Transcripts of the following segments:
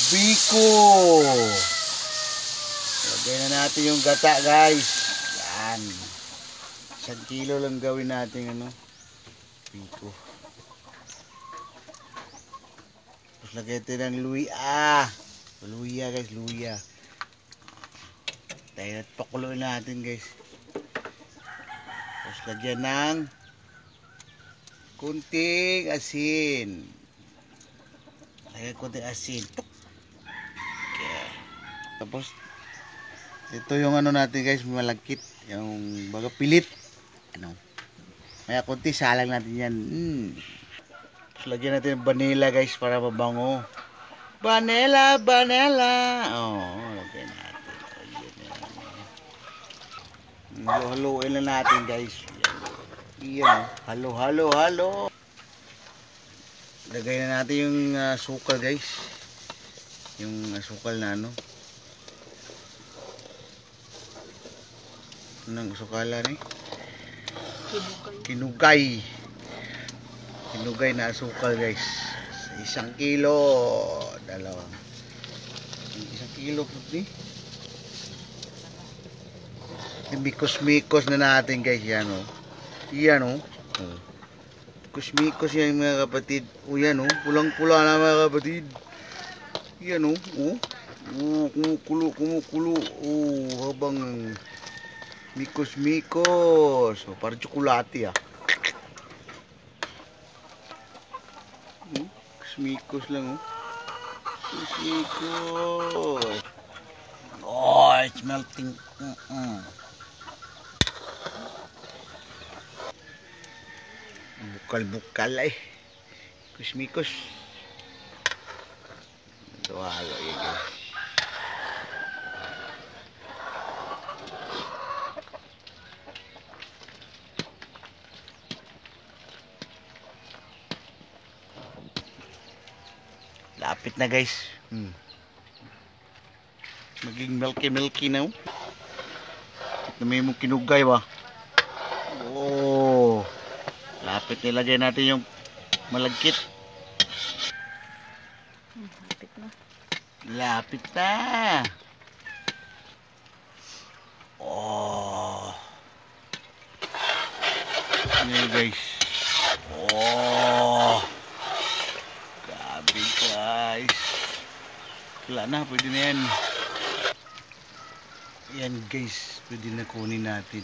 biko. Lagay na natin yung gata, guys. Yan. 1 kilo lang gawin natin, biko. Tapos lagay natin ng luya. Luya, guys, luya. Dahil pakuloy natin, guys. Tapos lagyan ng kunting asin. Lagyan kunting asin. Okay. Tapos ito yung natin, guys, malagkit. Yung baga pilit. Maya kunti salang natin yan. Tapos lagyan natin ng vanilla, guys, para mabango. Vanilla, vanilla. Lagyan natin. Halo-haloin lang natin, guys. Yan. Halo. Lagay na natin yung sukal, guys. Yung sukal na Anong sukalan Kinugay. Kinugay na sukal, guys. 1 kilo. 1 kilo puti. Mikos-mikos na natin, guys. Yan Mikos-mikos yan, mga kapatid. Yan pulang-pula na, mga kapatid. Yan kumukulo. Habang mikos-mikos. Parang tsokolate Mikos lang Mikos. It's melting. Bukal-bukal Mikos-mikos. Ito halo yan, guys. Lapit na, guys. Maging milky na. May mong kinugay ba? Lapit nilagay natin yung malagkit. Lapit na. Ayan, guys. Grabe, guys. Wala na, pwede na yan. Yan, guys, pwede na kunin natin.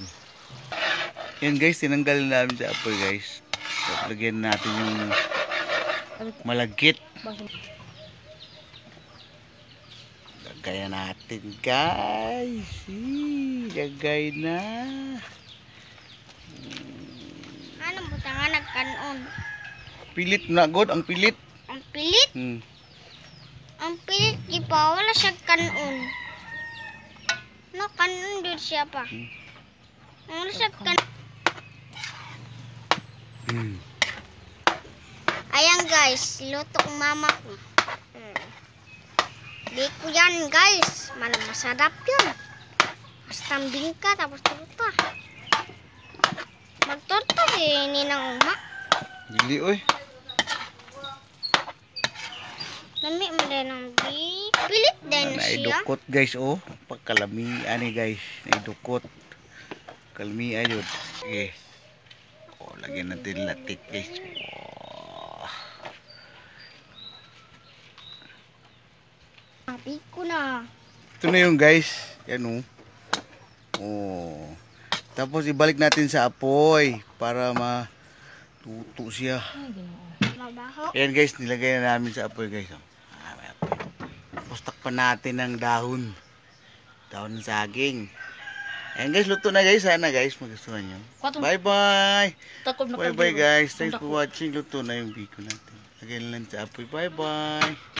Yan, guys, tinanggal namin sa apoy, guys. So, lagyan natin yung malagkit. Lagay natin, guys. Lagay na. Ano mo nga nagkanon? Pilit na, God. Ang pilit. Ang pilit? Ang pilit, ipa. Wala siya kanon. No, kanon din siya pa. Wala siya kanon. Ayan, guys, luto ng mama ko. Biko yan, guys. Masarap yun. Basta bingka, tapos torta. Magtorta ni ng uma. Dili, oy. Lami mo din ng pilit din siya. Naidukot, guys, pagkalamian guys. Naidukot. Kalamian yun. Okay. Lagyan natin latik, guys. Biko na. Ito na yung, guys. Yan, Tapos ibalik natin sa apoy para matuto siya. Mabaho. Ayan, guys, nilagay na namin sa apoy, guys. Tapos takpan natin ng dahon. Dahon ng saging. Ayan, guys, luto na, guys. Sana, guys, magustuhan nyo. Bye-bye. Bye-bye, guys. Thanks for watching. Luto na yung biko natin. Lagyan lang sa apoy. Bye-bye.